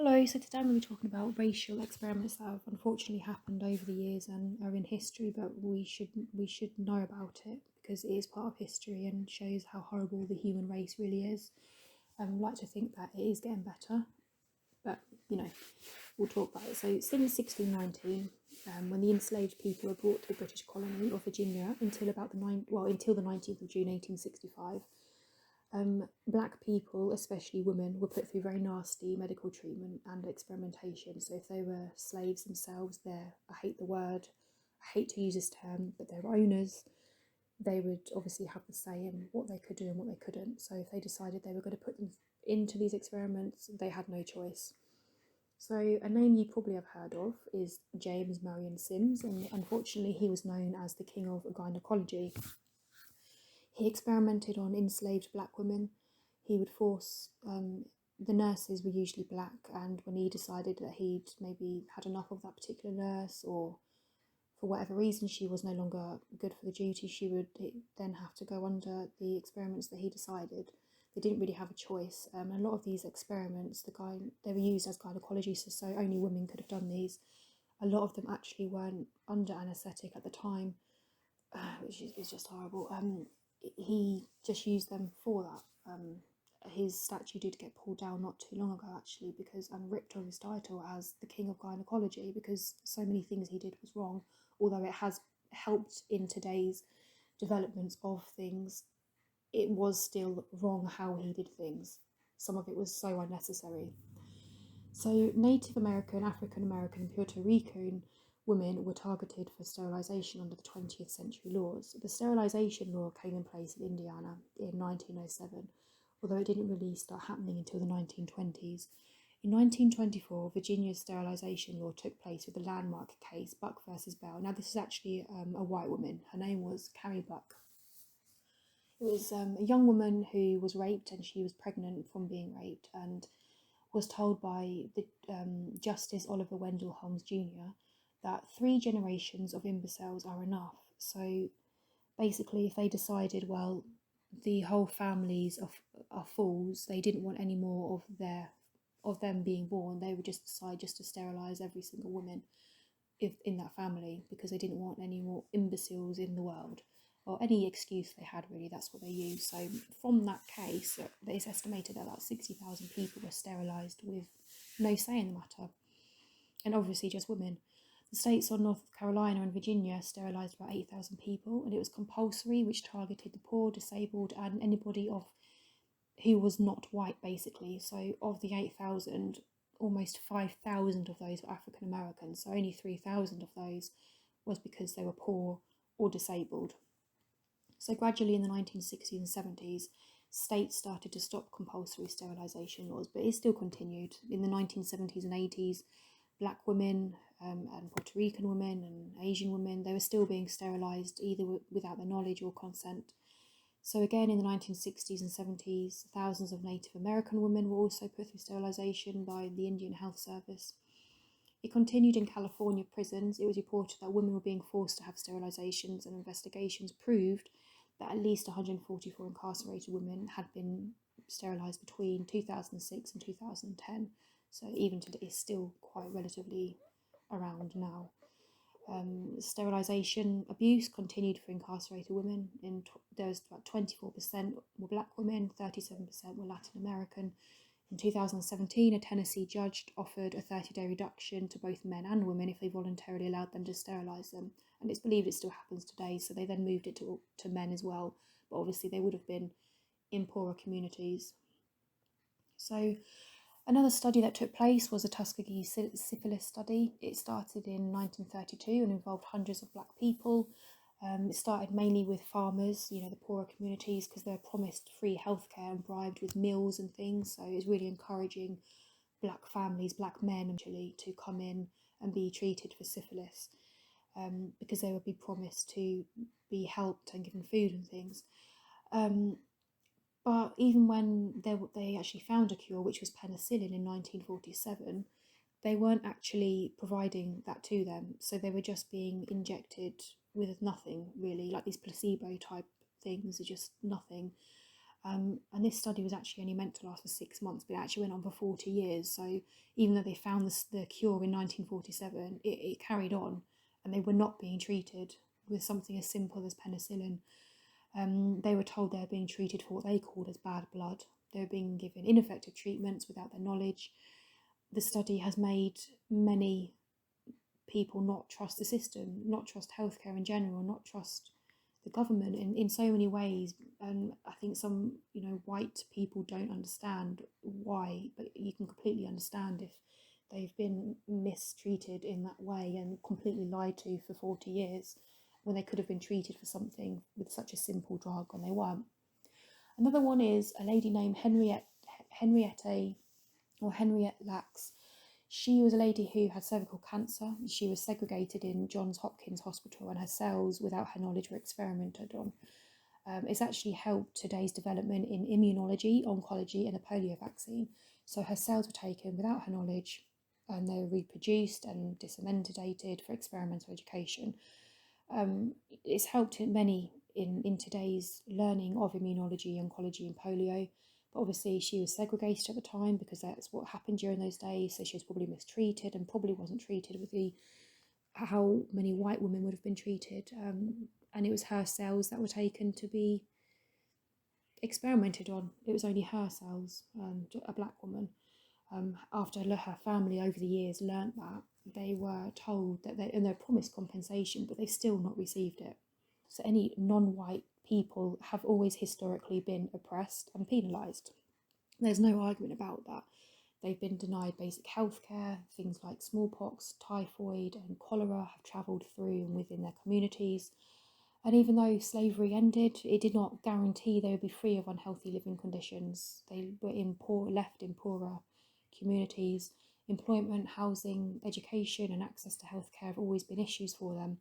Hello, so today I'm going to be talking about racial experiments that have unfortunately happened over the years and are in history, but we should know about it because it is part of history and shows how horrible the human race really is. I like to think that it is getting better, but we'll talk about it. So since 1619, when the enslaved people were brought to the British colony of Virginia until the 19th of June 1865. Black people, especially women, were put through very nasty medical treatment and experimentation. So if they were slaves themselves, I hate the word, I hate to use this term, but their owners, they would obviously have the say in what they could do and what they couldn't. So if they decided they were going to put them into these experiments, they had no choice. So a name you probably have heard of is James Marion Sims, and unfortunately he was known as the king of gynecology. He experimented on enslaved black women. He would force, the nurses were usually black, and when he decided that he'd maybe had enough of that particular nurse, or for whatever reason she was no longer good for the duty, she would then have to go under the experiments that he decided. They didn't really have a choice. A lot of these experiments, they were used as gynecology, so only women could have done these. A lot of them actually weren't under anaesthetic at the time, which is just horrible. He just used them for that. His statue did get pulled down not too long ago, actually, and ripped of his title as the King of Gynecology, because so many things he did was wrong. Although it has helped in today's developments of things, it was still wrong how he did things. Some of it was so unnecessary. So Native American, African American, and Puerto Rican women were targeted for sterilisation under the 20th century laws. The sterilisation law came in place in Indiana in 1907, although it didn't really start happening until the 1920s. In 1924, Virginia's sterilisation law took place with the landmark case Buck versus Bell. Now, this is actually a white woman. Her name was Carrie Buck. It was a young woman who was raped, and she was pregnant from being raped, and was told by the Justice Oliver Wendell Holmes Jr. that 3 generations of imbeciles are enough. So basically, if they decided, well, the whole families are fools, they didn't want any more of them being born, they would just decide just to sterilise every single woman in that family, because they didn't want any more imbeciles in the world, or any excuse they had, really. That's what they used. So from that case, it's estimated that about 60,000 people were sterilised with no say in the matter, and obviously just women. The states of North Carolina and Virginia sterilised about 8,000 people, and it was compulsory, which targeted the poor, disabled, and anybody who was not white, basically. So of the 8,000, almost 5,000 of those were African Americans, so only 3,000 of those was because they were poor or disabled. So gradually in the 1960s and 70s, states started to stop compulsory sterilisation laws, but it still continued. In the 1970s and 80s, black women and Puerto Rican women and Asian women, they were still being sterilised, either without their knowledge or consent. So again, in the 1960s and 70s, thousands of Native American women were also put through sterilisation by the Indian Health Service. It continued in California prisons. It was reported that women were being forced to have sterilisations, and investigations proved that at least 144 incarcerated women had been sterilised between 2006 and 2010. So even today, it's still quite relatively around now. Sterilisation abuse continued for incarcerated women. There was about 24% were black women, 37% were Latin American. In 2017, a Tennessee judge offered a 30-day reduction to both men and women if they voluntarily allowed them to sterilise them. And it's believed it still happens today, so they then moved it to men as well. But obviously they would have been in poorer communities. So another study that took place was a Tuskegee syphilis study. It started in 1932 and involved hundreds of black people. It started mainly with farmers, the poorer communities, because they were promised free healthcare and bribed with meals and things. So it was really encouraging black families, black men actually, to come in and be treated for syphilis, because they would be promised to be helped and given food and things. But even when they actually found a cure, which was penicillin in 1947, they weren't actually providing that to them. So they were just being injected with nothing, really, like these placebo type things are just nothing. And this study was actually only meant to last for 6 months, but it actually went on for 40 years. So even though they found the cure in 1947, it carried on, and they were not being treated with something as simple as penicillin. They were told they were being treated for what they called as bad blood. They were being given ineffective treatments without their knowledge. The study has made many people not trust the system, not trust healthcare in general, not trust the government in so many ways. And I think some, white people don't understand why, but you can completely understand if they've been mistreated in that way and completely lied to for 40 years when they could have been treated for something with such a simple drug, and they weren't. Another one is a lady named Henrietta Lacks. She was a lady who had cervical cancer. She was segregated in Johns Hopkins Hospital, and her cells, without her knowledge, were experimented on. It's actually helped today's development in immunology, oncology, and a polio vaccine. So her cells were taken without her knowledge, and they were reproduced and disseminated for experimental education. It's helped many in today's learning of immunology, oncology, and polio. But obviously she was segregated at the time because that's what happened during those days. So she was probably mistreated and probably wasn't treated with how many white women would have been treated. And it was her cells that were taken to be experimented on. It was only her cells, a black woman. After her family over the years learnt that, they were told that they were promised compensation, but they've still not received it. So any non-white people have always historically been oppressed and penalised. There's no argument about that. They've been denied basic healthcare. Things like smallpox, typhoid, and cholera have travelled through and within their communities. And even though slavery ended, it did not guarantee they would be free of unhealthy living conditions. They were left in poorer communities. Employment, housing, education, and access to healthcare have always been issues for them.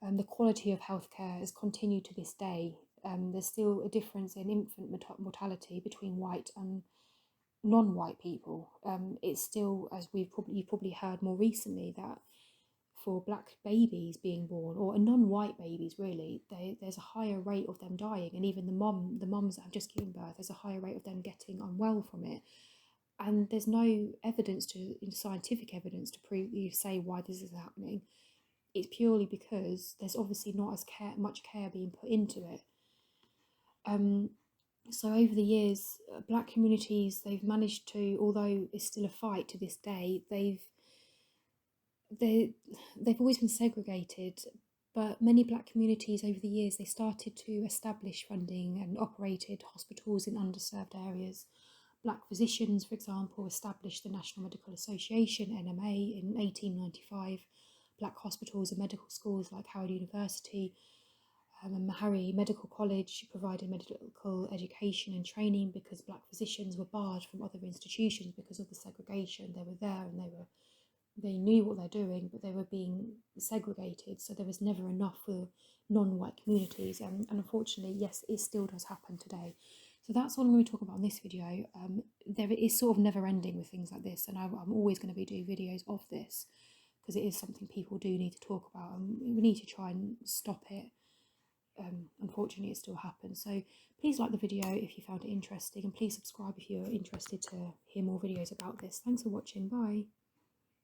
The quality of healthcare has continued to this day. There's still a difference in infant mortality between white and non-white people. It's still, as you've probably heard more recently, that for black babies being born, or non-white babies really, there's a higher rate of them dying, and even the mums that have just given birth, there's a higher rate of them getting unwell from it. And there's no scientific evidence to say why this is happening. It's purely because there's obviously not as much care being put into it. So over the years, black communities, they've managed to, although it's still a fight to this day, they've always been segregated. But many black communities over the years, they started to establish funding and operated hospitals in underserved areas. Black physicians, for example, established the National Medical Association, NMA, in 1895. Black hospitals and medical schools like Howard University and Mahari Medical College provided medical education and training because black physicians were barred from other institutions because of the segregation. They were there and they knew what they're doing, but they were being segregated, so there was never enough for non-white communities. And unfortunately, yes, it still does happen today. So that's all I'm going to talk about in this video. There is sort of never ending with things like this, and I'm always going to be doing videos of this because it is something people do need to talk about, and we need to try and stop it. Unfortunately, it still happens. So please like the video if you found it interesting, and please subscribe if you're interested to hear more videos about this. Thanks for watching. Bye.